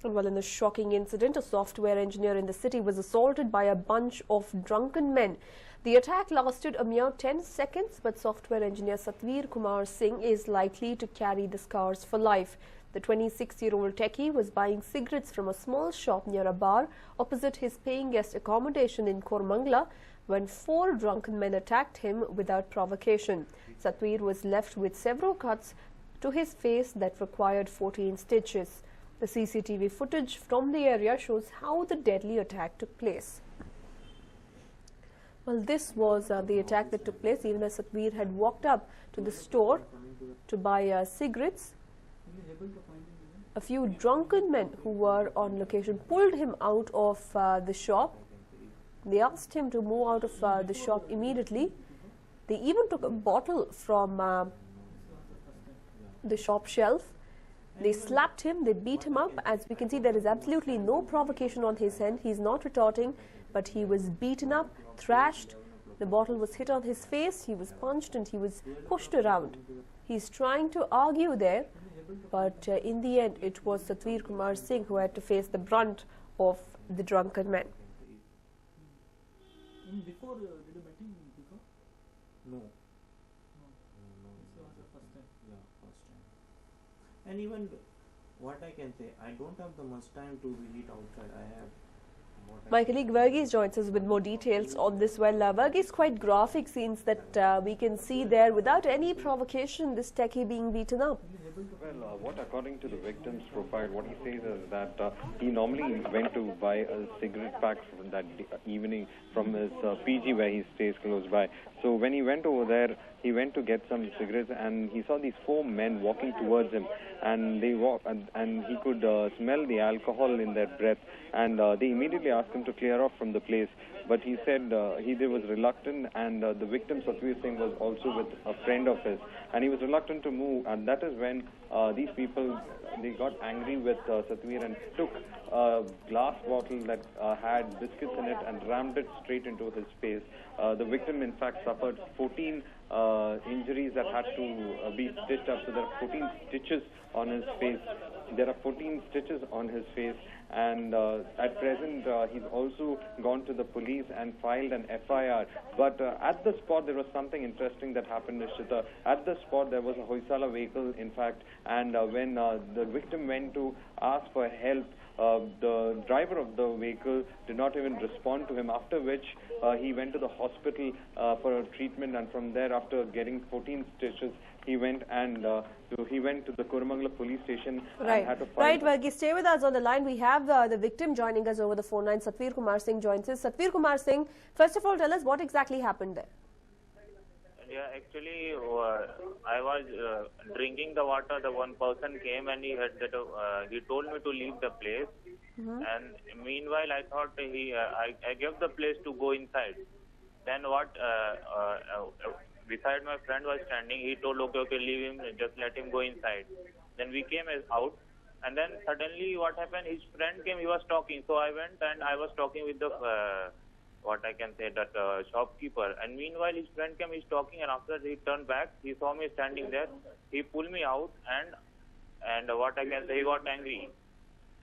Well, in a shocking incident, a software engineer in the city was assaulted by a bunch of drunken men. The attack lasted a mere 10 seconds, but software engineer Satveer Kumar Singh is likely to carry the scars for life. The 26-year-old techie was buying cigarettes from a small shop near a bar opposite his paying guest accommodation in Koramangala when 4 drunken men attacked him without provocation. Satveer was left with several cuts to his face that required 14 stitches. The CCTV footage from the area shows how the deadly attack took place. Well, this was the attack that took place even as Satveer had walked up to the store to buy cigarettes. A few drunken men who were on location pulled him out of the shop. They asked him to move out of the shop immediately. They even took a bottle from the shop shelf. They slapped him, they beat him up. As we can see, there is absolutely no provocation on his end. He's not retorting, but he was beaten up, thrashed. The bottle was hit on his face, he was punched and he was pushed around. He's trying to argue there, but in the end, it was Satveer Kumar Singh who had to face the brunt of the drunken men. Before, did you met him before? No. This was the first time. Yeah, first time. And even what I can say, I don't have the much time to visit outside. I have. My colleague Verghese joins us with more details on this. Well, Verghese, quite graphic scenes that we can see there without any provocation, this techie being beaten up. Well, what according to the victim's profile, what he says is that he normally went to buy a cigarette pack from that evening from his PG where he stays close by. So when he went over there, he went to get some cigarettes and he saw these 4 men walking towards him, and they walk and he could smell the alcohol in their breath, and they immediately asked him to clear off from the place. But he said he was reluctant, and the victim Satveer Singh was also with a friend of his, and he was reluctant to move, and that is when these people, they got angry with Satveer and took a glass bottle that had biscuits in it and rammed it straight into his face. The victim in fact suffered 14 injuries that had to be stitched up, so there are 14 stitches on his face. There are 14 stitches on his face, and at present he's also gone to the police and filed an FIR. But at the spot there was something interesting that happened, Nishita. At the spot there was a Hoysala vehicle, in fact, and when the victim went to ask for help, the driver of the vehicle did not even respond to him, after which he went to the hospital for a treatment, and from there, after getting 14 stitches, he went to the Koramangala police station and had to file. Right, Verghese, stay with us on the line. We have the victim joining us over the phone line. Satveer Kumar Singh joins us. Satveer Kumar Singh, first of all, tell us what exactly happened there. Yeah, actually, I was drinking the water. The one person came and he told me to leave the place. And meanwhile, I thought I gave the place to go inside. Then what? Beside my friend was standing. He told, okay, leave him. Just let him go inside. Then we came out, and then suddenly what happened? His friend came. He was talking. So I went and I was talking with the what I can say, that shopkeeper. And meanwhile, his friend came, he's talking, and after he turned back, he saw me standing there. He pulled me out, and what I can say, he got angry.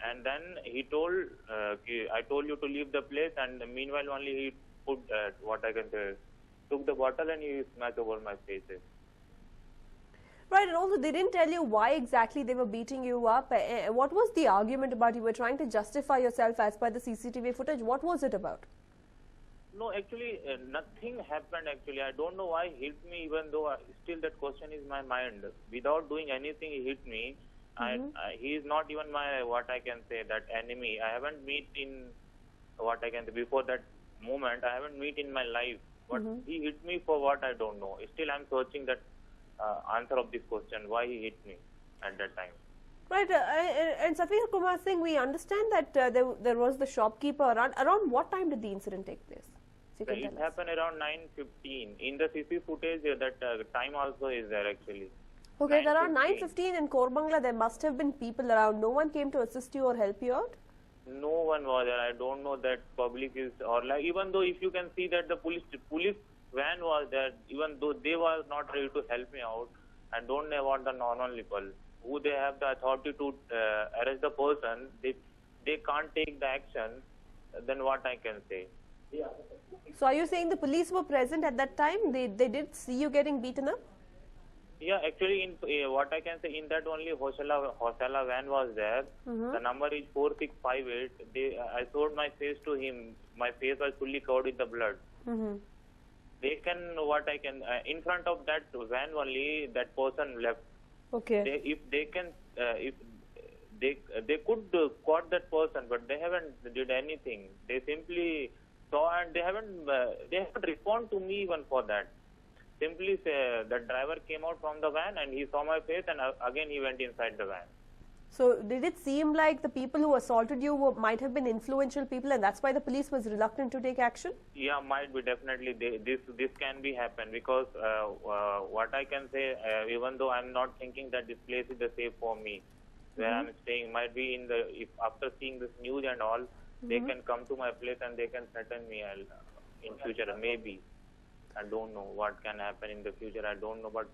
And then he told, I told you to leave the place, and meanwhile only he put, what I can say, took the bottle and he smashed over my face. Right, and also they didn't tell you why exactly they were beating you up. What was the argument about? You were trying to justify yourself as per the CCTV footage. What was it about? No, actually, nothing happened actually. I don't know why he hit me, even though still that question is in my mind. Without doing anything, he hit me. He is not even my, what I can say, that enemy. I haven't met in, what I can say, before that moment, I haven't met in my life. But he hit me for what I don't know. Still, I'm searching that answer of this question, why he hit me at that time. Right, and Satveer Kumar Singh, we understand that there was the shopkeeper. Around what time did the incident take place? It happened around 9:15. In the CC footage, that time also is there actually. Okay, around 9:15 in Koramangala, there must have been people around. No one came to assist you or help you out? No one was there. I don't know that public is, or like, even though if you can see that the police van was there, even though they were not ready to help me out, and don't know about the normal people who they have the authority to arrest the person, they can't take the action, then what I can say? So are you saying the police were present at that time? They did see you getting beaten up? Yeah, actually, in what I can say, in that only Hosala van was there. The number is 4658. I showed my face to him. My face was fully covered with the blood. They can, what I can, in front of that van only, that person left. Okay. If they can, if they could caught that person, but they haven't did anything. They simply saw and they haven't responded to me even for that. Simply say the driver came out from the van and he saw my face and again he went inside the van. So did it seem like the people who assaulted you might have been influential people and that's why the police was reluctant to take action? Yeah, might be, definitely. This can be happen because what I can say, even though I'm not thinking that this place is the safe for me, where I'm staying, might be if after seeing this news and all, they can come to my place and they can threaten me in future, maybe. I don't know what can happen in the future. I don't know, but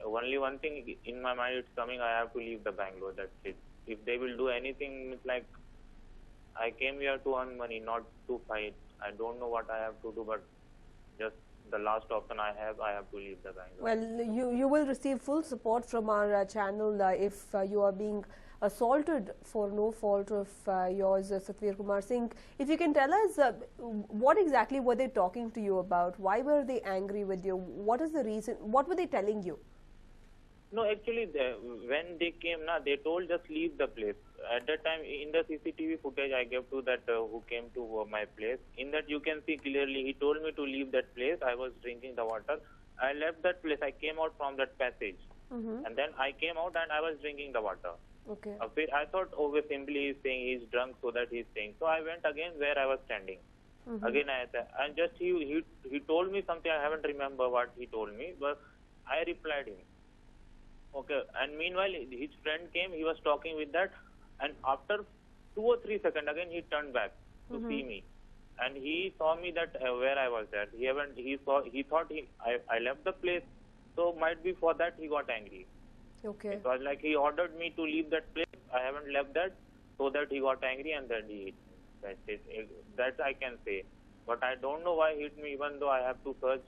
only one thing in my mind is coming. I have to leave the Bangalore. That's it. If they will do anything, it's like I came here to earn money, not to fight. I don't know what I have to do, but just the last option I have to leave the Bangalore. Well, you will receive full support from our channel if you are being assaulted for no fault of yours, Satvir Kumar Singh. If you can tell us what exactly were they talking to you about? Why were they angry with you? What is the reason? What were they telling you? No, actually, when they came, they told just leave the place. At that time, in the CCTV footage I gave to that who came to my place, in that you can see clearly, he told me to leave that place. I was drinking the water. I left that place. I came out from that passage. And then I came out and I was drinking the water. Okay. I thought, we're simply saying he's drunk so that he's staying. So I went again where I was standing. Again, and just he told me something. I haven't remember what he told me, but I replied him. Okay, and meanwhile his friend came. He was talking with that, and after 2 or 3 seconds, again he turned back to see me, and he saw me that where I was there. He thought I left the place, so might be for that he got angry. Okay. It was like he ordered me to leave that place. I haven't left that, so that he got angry and then he hit me. That's it. That I can say. But I don't know why he hit me, even though I have to search.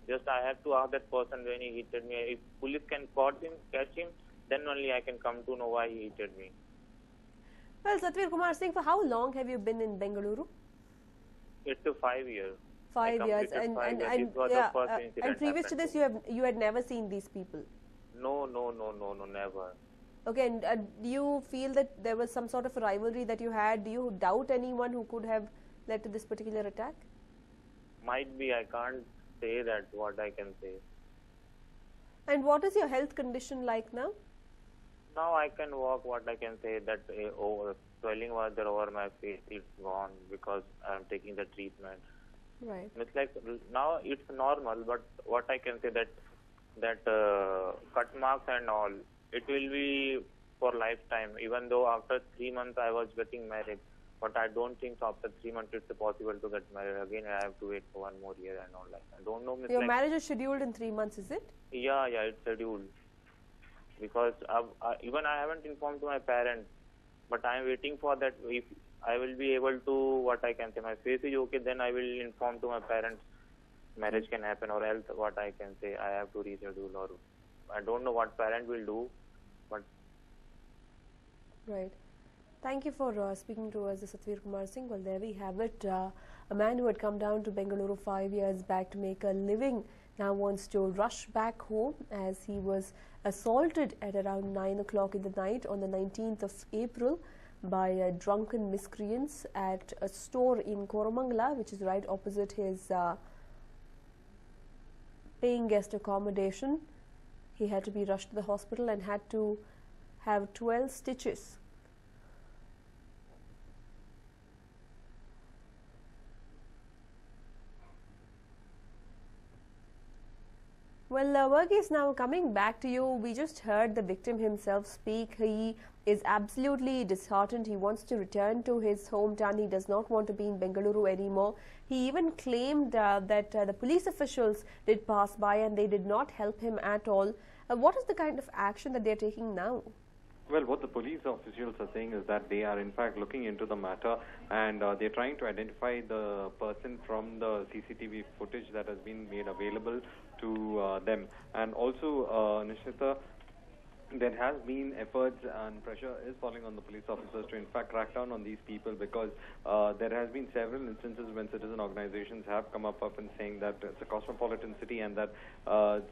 Just I have to ask that person when he hit me. If police can catch him, then only I can come to know why he hit me. Well, Satvir Kumar Singh, for how long have you been in Bengaluru? It's 5 years. 5 years, and This was the first incident and previous to happened this, you had never seen these people. No, never. Okay, and do you feel that there was some sort of a rivalry that you had? Do you doubt anyone who could have led to this particular attack? Might be. I can't say that what I can say. And what is your health condition like now? Now I can walk. What I can say that swelling was there over my face. It's gone because I'm taking the treatment. Right. It's like now it's normal, but what I can say that cut marks and all, it will be for lifetime. Even though after 3 months I was getting married, but I don't think so after 3 months it's possible to get married again. I have to wait for 1 more year and all that. I don't know. Your marriage is scheduled in 3 months, is it? Yeah, it's scheduled. Because even I haven't informed to my parents, but I am waiting for that. If I will be able to, what I can say, my face is okay, then I will inform to my parents. Marriage can happen, or else what I can say, I have to reschedule, or I don't know what parent will do, but. Right. Thank you for speaking to us, Satvir Kumar Singh. Well, there we have it. A man who had come down to Bengaluru 5 years back to make a living now wants to rush back home as he was assaulted at around 9 o'clock in the night on the 19th of April by drunken miscreants at a store in Koramangala, which is right opposite his paying guest accommodation. He had to be rushed to the hospital and had to have 12 stitches. Well, Verghese, now coming back to you, we just heard the victim himself speak. He is absolutely disheartened. He wants to return to his hometown. He does not want to be in Bengaluru anymore. He even claimed that the police officials did pass by and they did not help him at all. What is the kind of action that they're taking now? Well, what the police officials are saying is that they are in fact looking into the matter, and they're trying to identify the person from the CCTV footage that has been made available to them. And also, Nishita, there has been efforts and pressure is falling on the police officers to in fact crack down on these people, because there has been several instances when citizen organizations have come up and saying that it's a cosmopolitan city and that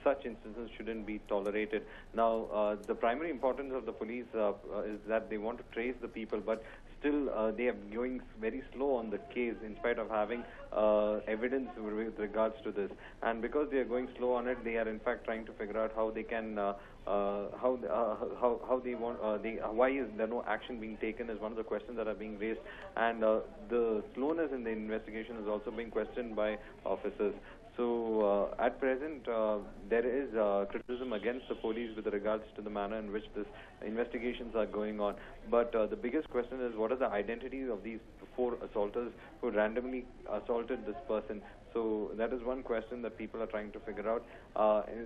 such instances shouldn't be tolerated. Now, the primary importance of the police is that they want to trace the people, but still they are going very slow on the case in spite of having evidence with regards to this. And because they are going slow on it, they are in fact trying to figure out how they can how they want why is there no action being taken is one of the questions that are being raised, and the slowness in the investigation is also being questioned by officers. So at present, there is criticism against the police with regards to the manner in which this investigations are going on. But the biggest question is, what are the identities of these 4 assaulters who randomly assaulted this person? So that is one question that people are trying to figure out.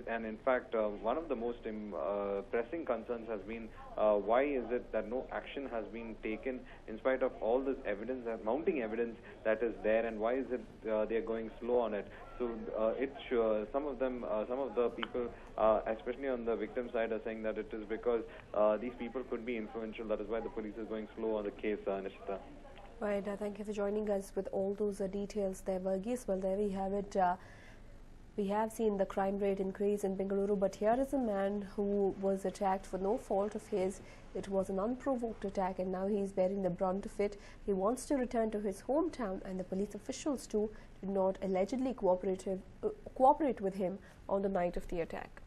And in fact, one of the most pressing concerns has been why is it that no action has been taken in spite of all this evidence, mounting evidence that is there, and why is it they are going slow on it? So some of the people, especially on the victim side, are saying that it is because these people could be influential. That is why the police is going slow on the case, Nishita. Right, thank you for joining us with all those details there, Varghese. Well, there we have it. We have seen the crime rate increase in Bengaluru, but here is a man who was attacked for no fault of his. It was an unprovoked attack, and now he is bearing the brunt of it. He wants to return to his hometown, and the police officials too did not allegedly cooperate with him on the night of the attack.